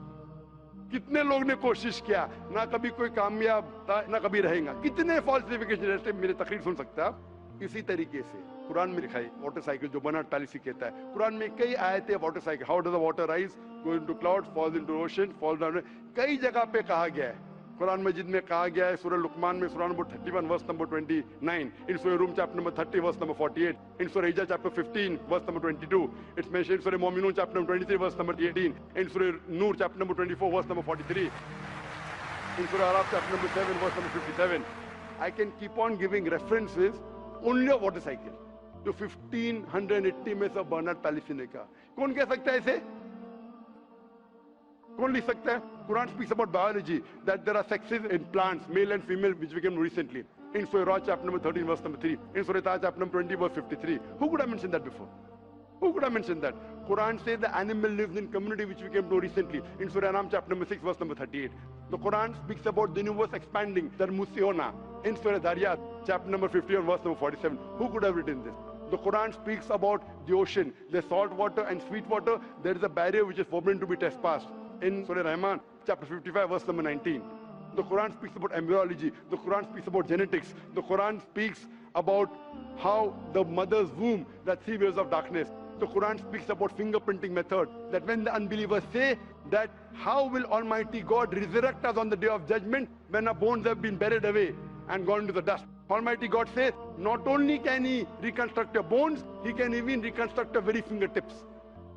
कितने लोग ने कोशिश किया, ना कभी कोई कामयाब था ना कभी रहेगा। कितने फॉल्सिफिकेशन जैसे मेरे तकरीर सुन सकते हैं आप। इसी तरीके से कुरान में लिखा है वाटर साइकिल, जो बर्नार्ड पॉलिसी कहता है। कुरान में कई आयतें water cycle, how does the water rise, go into clouds, falls into ocean, fall down, कई जगह पे कहा गया है। कुरान मजीद में कहा गया है सूरह लुकमान में सूरह नंबर 31 वर्स नंबर 29, इन सूरह Rum chapter number 30 verse number 48, in सूरह Hijr chapter 15 verse number 22, it's mentioned सूरह Muminun chapter number 23 verse number 18, in सूरह Nur chapter number 24 verse number 43, in सूरह Araf chapter number 7 verse number 57। I can keep on giving references only of water cycle, जो 1580 में सब Bernard policy ने कहा। कौन कह सकता है इसे? कौन लिख सकता है? Quran speaks about biology, that there are sexes in plants, male and female, which we came recently. In Surah Ra chapter number 13 verse number 3. In Surah Taha chapter number 20 verse 53. Who could have mentioned that before? Who could have mentioned that? Quran says the animal lives in community, which we came to know recently in Surah Ram chapter number 6 verse number 38. The Quran speaks about the universe expanding, Darmusiona, in Surah Dariyat chapter number 51 verse number 47. Who could have written this? The Quran speaks about the ocean, the salt water and sweet water. There is a barrier which is forbidden to be trespassed in Surah Rahman chapter 55 verse number 19. The Quran speaks about embryology. The Quran speaks about genetics. The Quran speaks about how the mother's womb, that 3 years of darkness. The Quran speaks about fingerprinting method, that when the unbelievers say that how will Almighty God resurrect us on the day of judgment when our bones have been buried away and gone to the dust. Almighty God says not only can He reconstruct your bones, He can even reconstruct your very fingertips.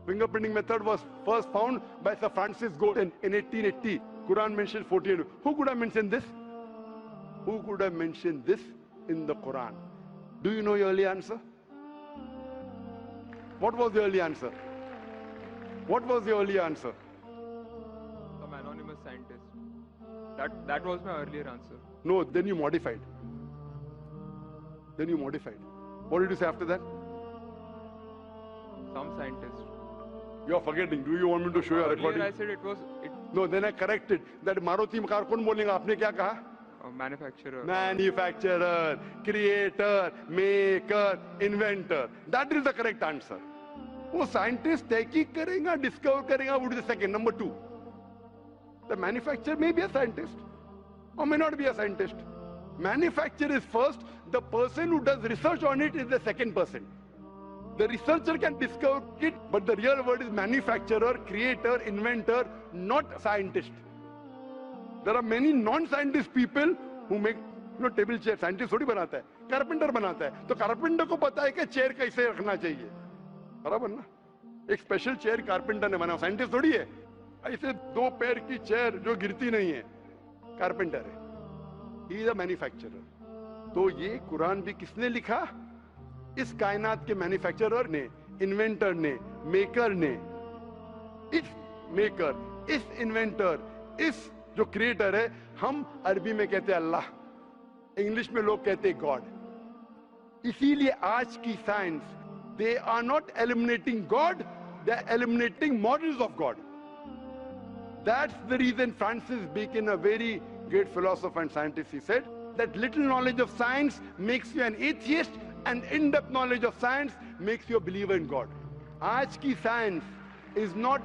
Fingerprinting method was first found by Sir Francis Galton in 1880. Quran mentions 48. Who could have mentioned this? Who could have mentioned this in the Quran? Do you know your early answer? What was the early answer? What was the early answer? Some anonymous scientist. That was my earlier answer. No, then you modified. Then you modified. What did you say after that? Some scientist. You are forgetting. Do you want me to show you a recording? Earlier I said it was No, then I corrected. That Maruti car कौन बोलेगा? आपने क्या कहा? a manufacturer. Manufacturer, creator, maker, inventor. That is the correct answer. वो scientist तहकीक करेगा, discover करेगा, would be the second. Number 2. The manufacturer may be a scientist or may not be a scientist. Manufacturer is first. The person who does research on it is the second person. The researcher can discover it, but the real word is manufacturer, creator, inventor, not scientist. There are many non-scientist people who make table chair. Scientist थोड़ी बनाता है, carpenter बनाता है. तो carpenter को पता है कि chair कैसे रखना चाहिए. बराबर ना? एक special chair carpenter ने बनाया. Scientist थोड़ी है. ऐसे 2 पैर की chair जो गिरती नहीं है, carpenter है. He is a manufacturer. तो ये कुरान भी किसने लिखा? इस कायनात के मैन्युफैक्चरर ने, इन्वेंटर ने, मेकर ने. इस मेकर, इस इन्वेंटर, इस जो क्रिएटर है, हम अरबी में कहते हैं अल्लाह, इंग्लिश में लोग कहते हैं गॉड. इसीलिए आज की science, they are not eliminating God, they are eliminating models of God. That's the reason Francis Bacon, a very great philosopher and scientist, he said that little knowledge of science makes you an atheist and in-depth knowledge of science makes you a believer in God. आज की science is not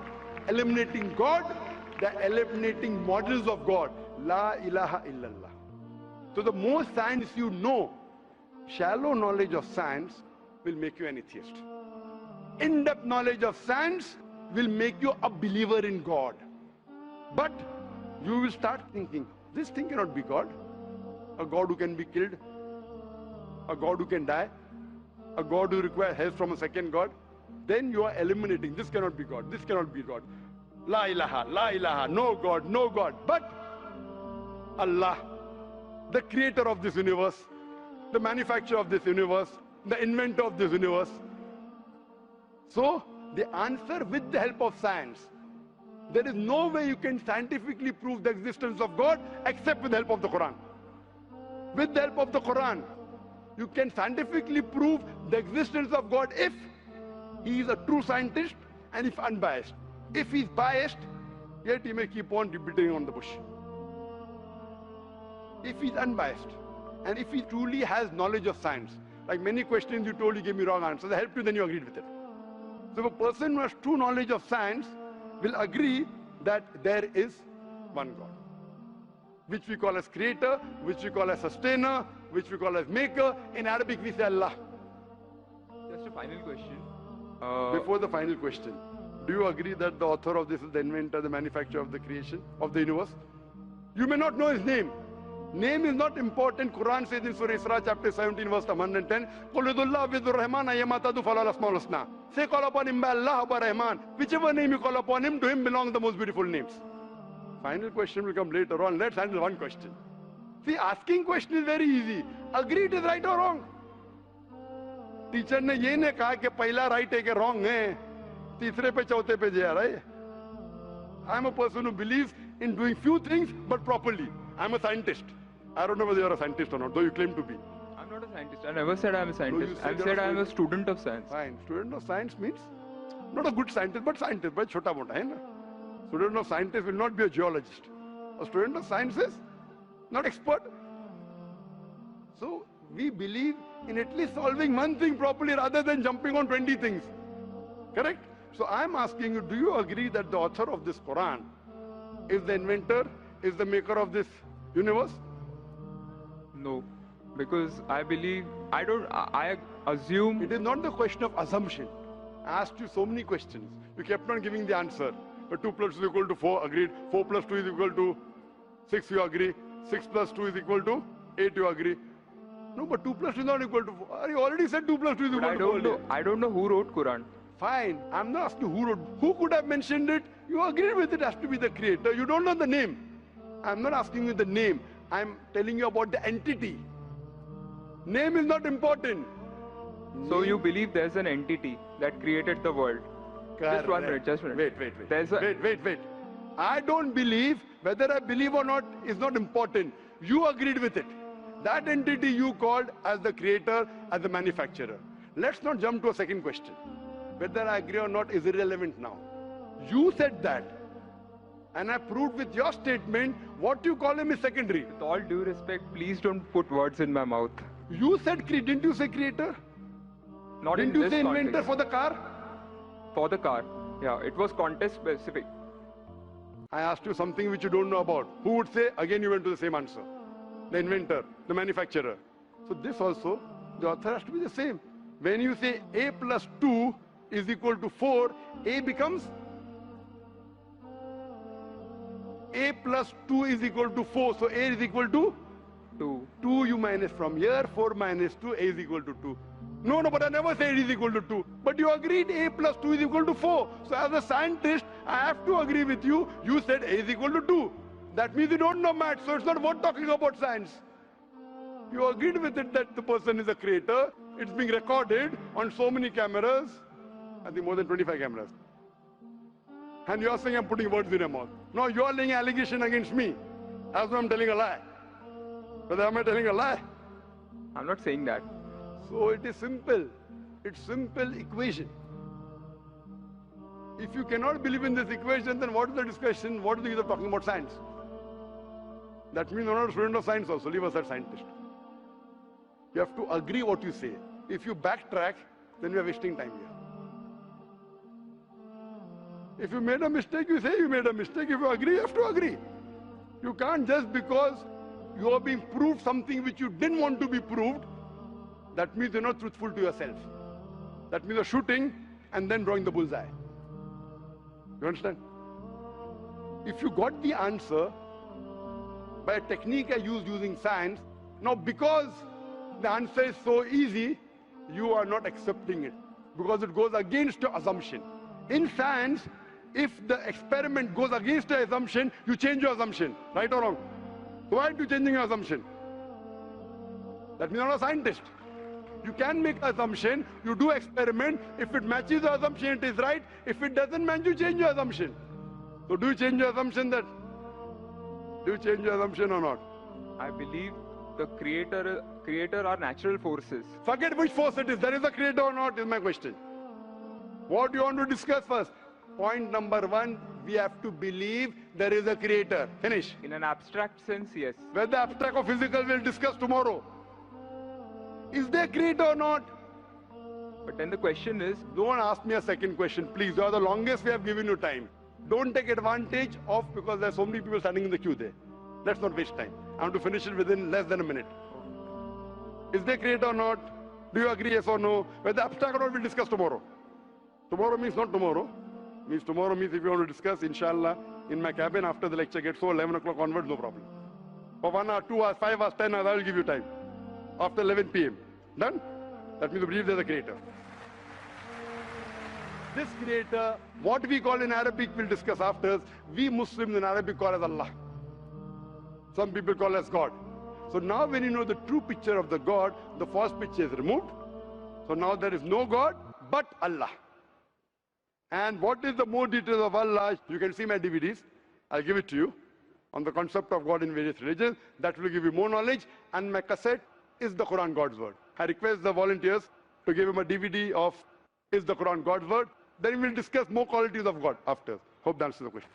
eliminating God, they're eliminating models of God. La ilaha illallah. So the more science you know, shallow knowledge of science will make you an atheist. In-depth knowledge of science will make you a believer in God. But you will start thinking, this thing cannot be God. A God who can be killed, a God who can die, a God who requires help from a second God. Then you are eliminating, this cannot be God, this cannot be God. La ilaha, no God, no God. But Allah, the creator of this universe, the manufacturer of this universe, the inventor of this universe. So, the answer with the help of science. There is no way you can scientifically prove the existence of God except with the help of the Quran. With the help of the Quran, you can scientifically prove the existence of God if he is a true scientist and if unbiased. If he is biased, yet he may keep on beating on the bush. If he is unbiased and if he truly has knowledge of science, like many questions you told, you gave me wrong answers, I helped you, then you agreed with it. So if a person who has true knowledge of science will agree that there is one God, which we call as creator, which we call as sustainer, which we call as maker. In Arabic we say Allah. Just a final question. Before the final question, do you agree that the author of this is the inventor, the manufacturer of the creation, of the universe? You may not know his name. Name is not important. Quran says in Surah Isra chapter 17 verse 110, قُلْ ادُوا اللَّهَ وَاذْكُرُوا الرَّحْمَنَ أَيَّمَا تَدْعُوا فَلَهُ الْأَسْمَاءُ الْحُسْنَى. Say call upon him by Allah or by Rahman. Whichever name you call upon him, to him belong the most beautiful names. Final question will come later on. Let's handle one question. See, asking question is very easy. Agree it is right or wrong. Teacher ने ये नहीं कहा कि पहला right है कि wrong है, तीसरे पे चौथे पे जा रहा है. I am a person who believes in doing few things but properly. I am a scientist. I don't know whether you are a scientist or not, though you claim to be. I'm I'm not a scientist. I never said I'm a scientist. said I you're said a I'm a student. student of science. Fine. Student of science means not a good scientist, but scientist, but chota mota, hai na? Student of scientist will not be a geologist. A student of science is not expert. So we believe in at least solving one thing properly rather than jumping on 20 things. Correct? So I'm asking you, do you agree that the author of this Quran is the inventor, is the maker of this universe? No, because I believe I assume. It is not the question of assumption. I asked you so many questions. You kept on giving the answer. 2 plus 2 is equal to 4, agreed. 4 plus 2 is equal to 6, you agree. 6 plus 2 is equal to 8, you agree. No, but 2 plus 2 is not equal to 4. You already said 2 plus 2 is But equal to 4. I don't know who wrote Quran. Fine. I'm not asking who wrote. Who could have mentioned it? You agreed with it has to be the creator. You don't know the name. I'm not asking you the name. I'm telling you about the entity. Name is not important. So you believe there's an entity that created the world? Just 1 minute, just 1 minute. Wait. Wait. I don't believe. Whether I believe or not is not important. You agreed with it. That entity you called as the creator, as the manufacturer. Let's not jump to a second question. Whether I agree or not is irrelevant now. You said that. And I proved with your statement what you call him is secondary. With all due respect, please don't put words in my mouth. You said, didn't you say creator? Not Didn't in you this say inventor context. for the car? For the car. Yeah, it was context specific. I asked you something which you don't know about. Who would say? Again, you went to the same answer. The inventor, the manufacturer. So this also, the author has to be the same. When you say A plus 2 is equal to 4, A becomes A plus 2 is equal to 4. So A is equal to 2. 2 you minus from here, 4 minus 2, A is equal to 2. No, but I never said it is equal to 2. But you agreed A plus 2 is equal to 4. So as a scientist, I have to agree with you. You said A is equal to 2. That means you don't know math, so it's not worth talking about science. You agreed with it that the person is a creator. It's being recorded on so many cameras. I think more than 25 cameras. And you're saying I'm putting words in your mouth. No, you're laying an allegation against me. As though I'm telling a lie. Whether am I telling a lie? I'm not saying that. So it is simple. It's simple equation. If you cannot believe in this equation, then what is the discussion? What is the use of talking about science? That means you're not a student of science also. Leave aside scientist. You have to agree what you say. If you backtrack, then you are wasting time here. If you made a mistake, you say you made a mistake. If you agree, you have to agree. You can't just because you are being proved something which you didn't want to be proved, that means you're not truthful to yourself. That means you're shooting and then drawing the bullseye. You understand? If you got the answer by a technique I used using science, now because the answer is so easy, you are not accepting it because it goes against your assumption. In science, if the experiment goes against your assumption, you change your assumption, right or wrong? So why are you changing your assumption? That means you're not a scientist. You can make an assumption, you do experiment, if it matches your assumption, it is right. If it doesn't match, you change your assumption. So do you change your assumption then? Do you change your assumption or not? I believe the creator are natural forces. Forget which force it is. There is a creator or not is my question. What do you want to discuss first? Point number 1, we have to believe there is a creator. Finish. In an abstract sense, yes. Whether abstract or physical, we'll discuss tomorrow. Is there a creator or not? But then the question is, Don't ask me a second question, please. You are the longest we have given you time. Don't take advantage of, because there are so many people standing in the queue there. Let's not waste time. I want to finish it within less than a minute. Is there a creator or not? Do you agree, yes or no? Whether abstract or not, we'll discuss tomorrow. Tomorrow means not tomorrow. Tomorrow means if you want to discuss, inshallah, in my cabin after the lecture gets so 11 o'clock onwards, no problem. For 1 hour, 2 hours, 5 hours, 10 hours, I will give you time. After 11 p.m. Done? That means you believe there's a creator. This creator, what we call in Arabic, we'll discuss after. We Muslims in Arabic call as Allah. Some people call as God. So now when you know the true picture of the God, the false picture is removed. So now there is no God but Allah. And what is the more details of Allah? You can see my DVDs. I'll give it to you on the concept of God in various religions. That will give you more knowledge. And my cassette is the Quran God's word? I request the volunteers to give him a DVD of Is the Quran God's word? Then we will discuss more qualities of God after. Hope that answers the question.